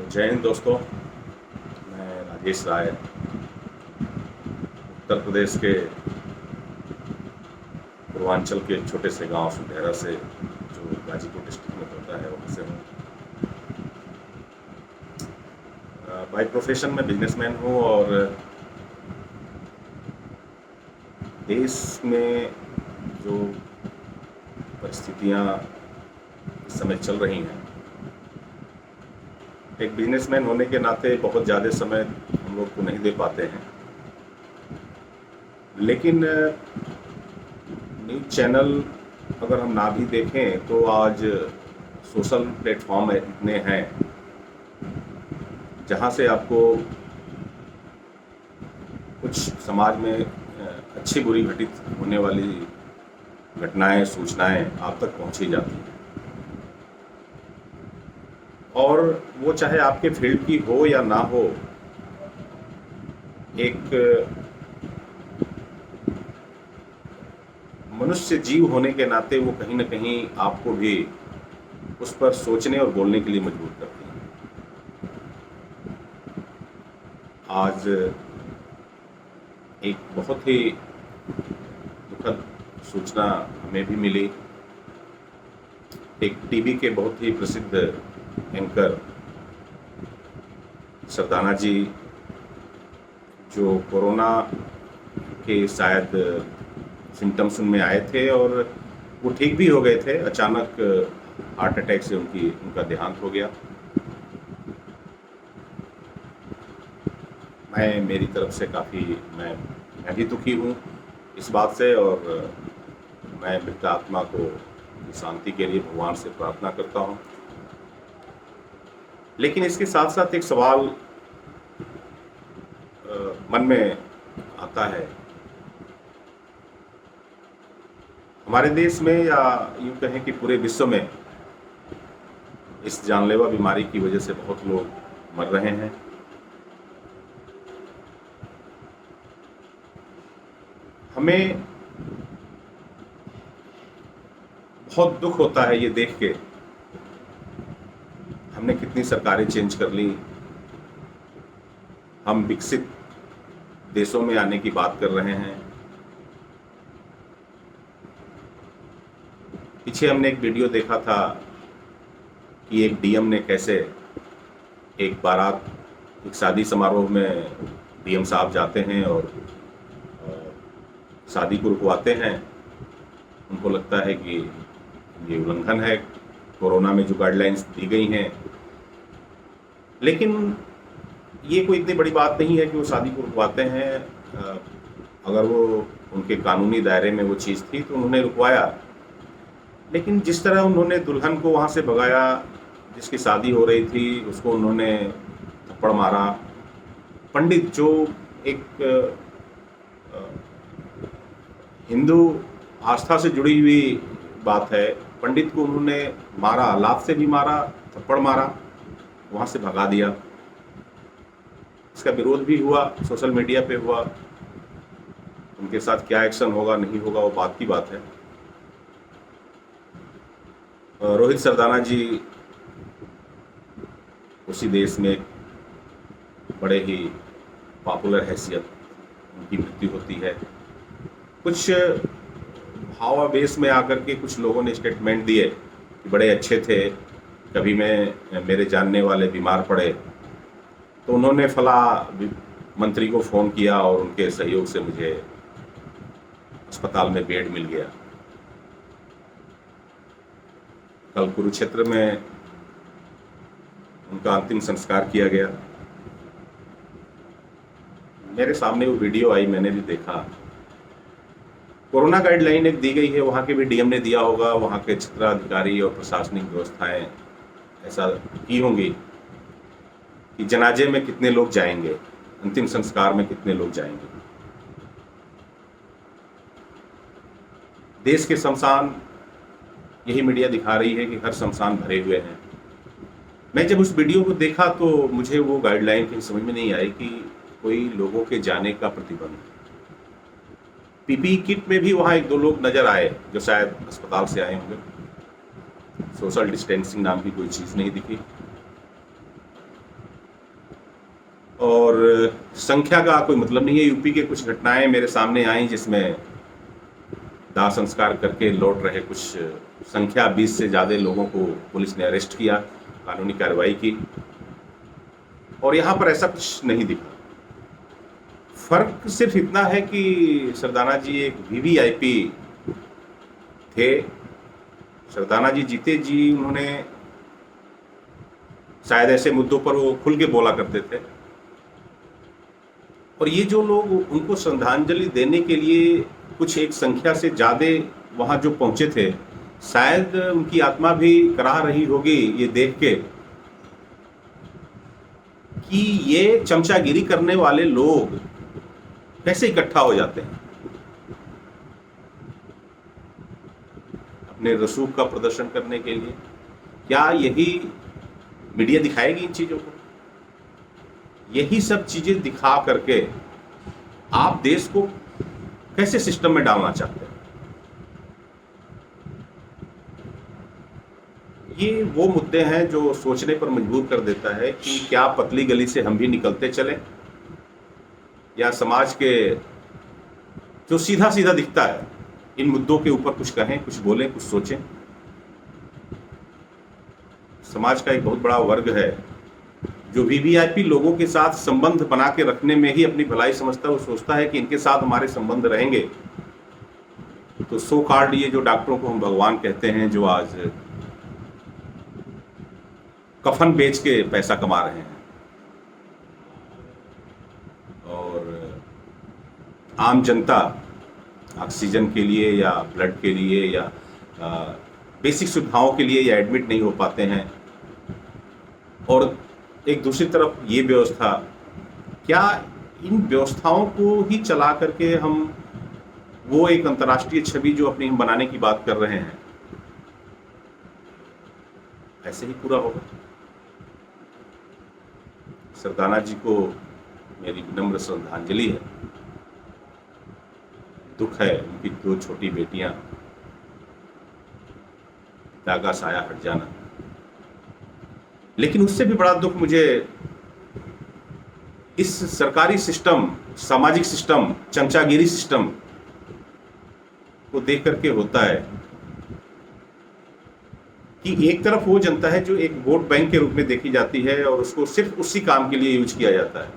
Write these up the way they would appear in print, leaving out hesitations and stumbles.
जय हिंद दोस्तों। मैं राजेश राय उत्तर प्रदेश के पूर्वांचल के एक छोटे से गांव सुधेरा से, जो गाजीपुर डिस्ट्रिक्ट में पड़ता है, वहाँ से हूँ। बाय प्रोफेशन में बिजनेसमैन हूँ और देश में जो परिस्थितियाँ इस समय चल रही हैं, एक बिजनेसमैन होने के नाते बहुत ज़्यादा समय हम लोग को नहीं दे पाते हैं, लेकिन न्यूज़ चैनल अगर हम ना भी देखें तो आज सोशल प्लेटफॉर्म इतने हैं जहां से आपको कुछ समाज में अच्छी बुरी घटित होने वाली घटनाएं, सूचनाएं आप तक पहुंची जाती हैं, और वो चाहे आपके फील्ड की हो या ना हो। एक मनुष्य जीव होने के नाते वो कहीं ना कहीं आपको भी उस पर सोचने और बोलने के लिए मजबूर करती है। आज एक बहुत ही दुखद सूचना हमें भी मिली। एक टीवी के बहुत ही प्रसिद्ध एंकर सरदाना जी, जो कोरोना के शायद सिम्टम्स उनमें आए थे और वो ठीक भी हो गए थे, अचानक हार्ट अटैक से उनका देहांत हो गया। मेरी तरफ से मैं भी दुखी हूँ इस बात से, और मैं मृत आत्मा को शांति के लिए भगवान से प्रार्थना करता हूँ। लेकिन इसके साथ साथ एक सवाल मन में आता है। हमारे देश में, या यूँ कहें कि पूरे विश्व में, इस जानलेवा बीमारी की वजह से बहुत लोग मर रहे हैं। हमें बहुत दुख होता है ये देख के, हमने कितनी सरकारें चेंज कर ली, हम विकसित देशों में आने की बात कर रहे हैं। पीछे हमने एक वीडियो देखा था कि एक डीएम ने कैसे एक बारात, एक शादी समारोह में डीएम साहब जाते हैं और शादी को रुकवाते हैं। उनको लगता है कि ये उल्लंघन है कोरोना में जो गाइडलाइंस दी गई हैं, लेकिन ये कोई इतनी बड़ी बात नहीं है कि वो शादी को रुकवाते हैं। अगर वो उनके कानूनी दायरे में वो चीज़ थी तो उन्होंने रुकवाया, लेकिन जिस तरह उन्होंने दुल्हन को वहाँ से भगाया, जिसकी शादी हो रही थी उसको उन्होंने थप्पड़ मारा। पंडित, जो एक हिंदू आस्था से जुड़ी हुई बात है, पंडित को उन्होंने मारा, लात से भी मारा, थप्पड़ मारा, वहाँ से भगा दिया। इसका विरोध भी हुआ, सोशल मीडिया पे हुआ। उनके साथ क्या एक्शन होगा नहीं होगा वो बात की बात है। रोहित सरदाना जी उसी देश में बड़े ही पॉपुलर हैसियत, उनकी मृत्यु होती है। कुछ भावावेश में आकर के कुछ लोगों ने स्टेटमेंट दिए कि बड़े अच्छे थे, कभी मेरे जानने वाले बीमार पड़े तो उन्होंने फला मंत्री को फ़ोन किया और उनके सहयोग से मुझे अस्पताल में बेड मिल गया। कल कुरुक्षेत्र में उनका अंतिम संस्कार किया गया। मेरे सामने वो वीडियो आई, मैंने भी देखा। कोरोना गाइडलाइन एक दी गई है, वहाँ के भी डीएम ने दिया होगा, वहाँ के क्षेत्राधिकारी और प्रशासनिक व्यवस्थाएं ऐसा की होंगी कि जनाजे में कितने लोग जाएंगे, अंतिम संस्कार में कितने लोग जाएंगे। देश के शमशान, यही मीडिया दिखा रही है कि हर शमशान भरे हुए हैं। मैं जब उस वीडियो को देखा तो मुझे वो गाइडलाइन कहीं समझ में नहीं आई कि कोई लोगों के जाने का प्रतिबंध। पीपीई किट में भी वहाँ एक दो लोग नजर आए जो शायद अस्पताल से आए होंगे। सोशल डिस्टेंसिंग नाम की कोई चीज़ नहीं दिखी। और संख्या का कोई मतलब नहीं है। यूपी के कुछ घटनाएं मेरे सामने आई जिसमें दाह संस्कार करके लौट रहे कुछ संख्या 20 से ज़्यादा लोगों को पुलिस ने अरेस्ट किया, कानूनी कार्रवाई की, और यहाँ पर ऐसा कुछ नहीं दिखा। फर्क सिर्फ इतना है कि सरदाना जी एक वीवीआईपी थे। सरदाना जी जीते जी उन्होंने शायद ऐसे मुद्दों पर वो खुल के बोला करते थे, और ये जो लोग उनको श्रद्धांजलि देने के लिए कुछ एक संख्या से ज़्यादा वहाँ जो पहुँचे थे, शायद उनकी आत्मा भी कराह रही होगी ये देख के कि ये चमचागिरी करने वाले लोग कैसे इकट्ठा हो जाते हैं अपने रसूख का प्रदर्शन करने के लिए। क्या यही मीडिया दिखाएगी इन चीज़ों को? यही सब चीज़ें दिखा करके आप देश को कैसे सिस्टम में डालना चाहते हैं? ये वो मुद्दे हैं जो सोचने पर मजबूर कर देता है कि क्या पतली गली से हम भी निकलते चलें, या समाज के जो सीधा सीधा दिखता है इन मुद्दों के ऊपर कुछ कहें, कुछ बोलें, कुछ सोचें। समाज का एक बहुत बड़ा वर्ग है जो वीवीआईपी लोगों के साथ संबंध बना के रखने में ही अपनी भलाई समझता है। वो सोचता है कि इनके साथ हमारे संबंध रहेंगे तो सो कॉल्ड ये जो डॉक्टरों को हम भगवान कहते हैं, जो आज कफन बेच के पैसा कमा रहे हैं और आम जनता ऑक्सीजन के लिए या ब्लड के लिए या बेसिक सुविधाओं के लिए या एडमिट नहीं हो पाते हैं, और एक दूसरी तरफ ये व्यवस्था, क्या इन व्यवस्थाओं को ही चला करके हम वो एक अंतर्राष्ट्रीय छवि जो अपनी हम बनाने की बात कर रहे हैं ऐसे ही पूरा होगा? सरदाना जी को मेरी विनम्र श्रद्धांजलि है। दुख है उनकी 2 छोटी बेटियां, पिता का साया हट जाना, लेकिन उससे भी बड़ा दुख मुझे इस सरकारी सिस्टम, सामाजिक सिस्टम, चमचागिरी सिस्टम को देख करके होता है कि एक तरफ वो जनता है जो एक वोट बैंक के रूप में देखी जाती है और उसको सिर्फ उसी काम के लिए यूज किया जाता है,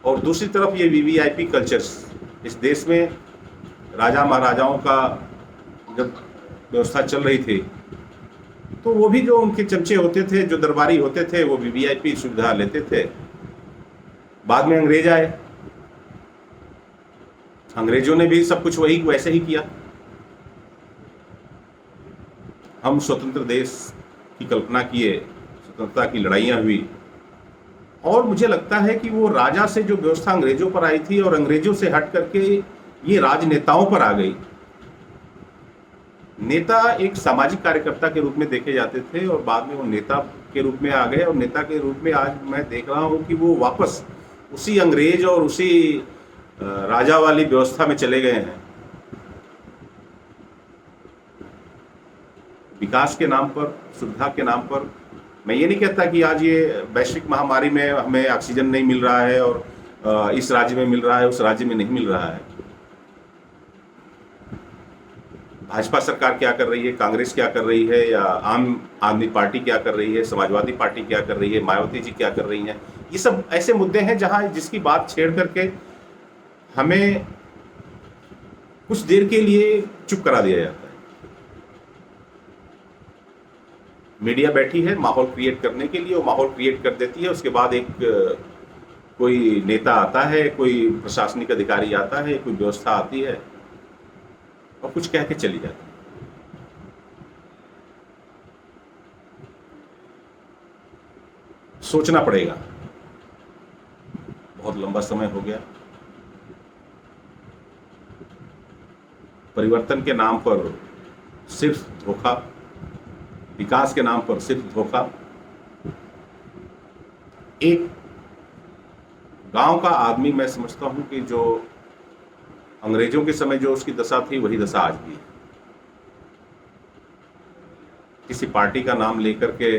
और दूसरी तरफ ये वीवीआईपी कल्चर्स इस देश में राजा महाराजाओं का जब व्यवस्था चल रही थी तो वो भी जो उनके चमचे होते थे, जो दरबारी होते थे, वो वीवीआईपी सुविधा लेते थे। बाद में अंग्रेज आए, अंग्रेजों ने भी सब कुछ वही वैसे ही किया। हम स्वतंत्र देश की कल्पना किए, स्वतंत्रता की लड़ाइयाँ हुई, और मुझे लगता है कि वो राजा से जो व्यवस्था अंग्रेजों पर आई थी और अंग्रेजों से हट करके ये राजनेताओं पर आ गई। नेता एक सामाजिक कार्यकर्ता के रूप में देखे जाते थे और बाद में वो नेता के रूप में आ गए, और नेता के रूप में आज मैं देख रहा हूँ कि वो वापस उसी अंग्रेज और उसी राजा वाली व्यवस्था में चले गए हैं। विकास के नाम पर, सुविधा के नाम पर। मैं ये नहीं कहता कि आज ये वैश्विक महामारी में हमें ऑक्सीजन नहीं मिल रहा है और इस राज्य में मिल रहा है, उस राज्य में नहीं मिल रहा है। भाजपा सरकार क्या कर रही है, कांग्रेस क्या कर रही है, या आम आदमी पार्टी क्या कर रही है, समाजवादी पार्टी क्या कर रही है, मायावती जी क्या कर रही हैं, ये सब ऐसे मुद्दे हैं जहां जिसकी बात छेड़ करके हमें कुछ देर के लिए चुप करा दिया जाता है। मीडिया बैठी है माहौल क्रिएट करने के लिए, वो माहौल क्रिएट कर देती है। उसके बाद एक कोई नेता आता है, कोई प्रशासनिक अधिकारी आता है, कोई व्यवस्था आती है और कुछ कह के चली जाती है। सोचना पड़ेगा, बहुत लंबा समय हो गया। परिवर्तन के नाम पर सिर्फ धोखा, विकास के नाम पर सिर्फ धोखा। एक गांव का आदमी, मैं समझता हूं कि जो अंग्रेजों के समय जो उसकी दशा थी वही दशा आज भी है। किसी पार्टी का नाम लेकर के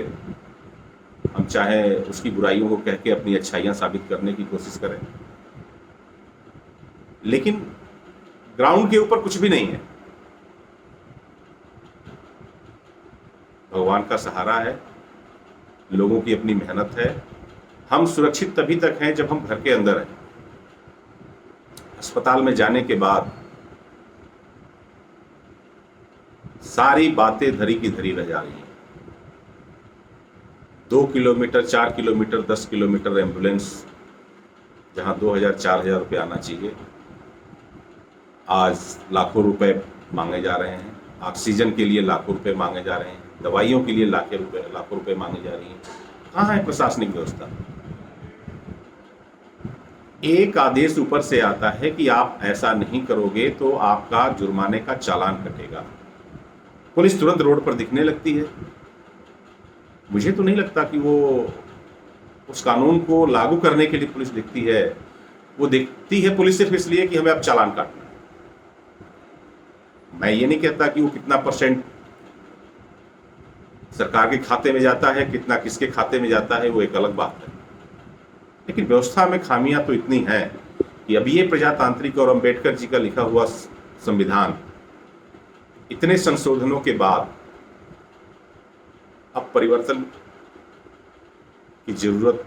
हम चाहे उसकी बुराइयों को कह के अपनी अच्छाइयाँ साबित करने की कोशिश करें, लेकिन ग्राउंड के ऊपर कुछ भी नहीं है। भगवान का सहारा है, लोगों की अपनी मेहनत है। हम सुरक्षित तभी तक हैं जब हम घर के अंदर हैं। अस्पताल में जाने के बाद सारी बातें धरी की धरी रह जा रही हैं। 2 किलोमीटर, 4 किलोमीटर, 10 किलोमीटर एम्बुलेंस जहां 2000-4000 रुपये आना चाहिए, आज लाखों रुपए मांगे जा रहे हैं। ऑक्सीजन के लिए लाखों रुपए मांगे जा रहे हैं, दवाइयों के लिए लाखों रुपए मांगे जा रही हैं। कहाँ है प्रशासनिक व्यवस्था? एक आदेश ऊपर से आता है कि आप ऐसा नहीं करोगे तो आपका जुर्माने का चालान कटेगा। पुलिस तुरंत रोड पर दिखने लगती है। मुझे तो नहीं लगता कि वो उस कानून को लागू करने के लिए पुलिस दिखती है। वो दिखती है पुलिस सिर्फ इसलिए कि हमें अब चालान काटना है। मैं ये नहीं कहता कि वो कितना % सरकार के खाते में जाता है, कितना किसके खाते में जाता है, वो एक अलग बात है। लेकिन व्यवस्था में खामियां तो इतनी हैं कि अभी ये प्रजातांत्रिक और अंबेडकर जी का लिखा हुआ संविधान इतने संशोधनों के बाद अब परिवर्तन की जरूरत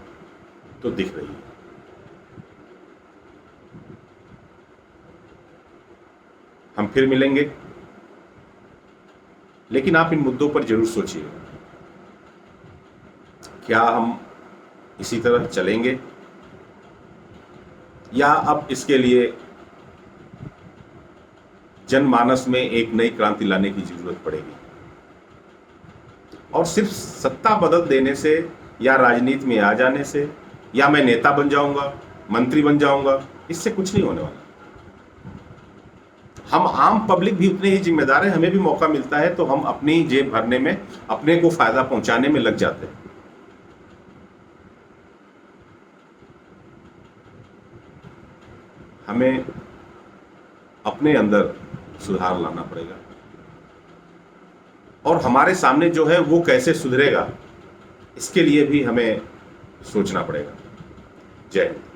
तो दिख रही है। हम फिर मिलेंगे, लेकिन आप इन मुद्दों पर जरूर सोचिए। क्या हम इसी तरह चलेंगे या अब इसके लिए जनमानस में एक नई क्रांति लाने की जरूरत पड़ेगी? और सिर्फ सत्ता बदल देने से या राजनीति में आ जाने से या मैं नेता बन जाऊंगा, मंत्री बन जाऊंगा, इससे कुछ नहीं होने वाला। हम आम पब्लिक भी उतने ही जिम्मेदार हैं। हमें भी मौका मिलता है तो हम अपनी जेब भरने में, अपने को फायदा पहुंचाने में लग जाते हैं। हमें अपने अंदर सुधार लाना पड़ेगा और हमारे सामने जो है वो कैसे सुधरेगा, इसके लिए भी हमें सोचना पड़ेगा। जय हिंद।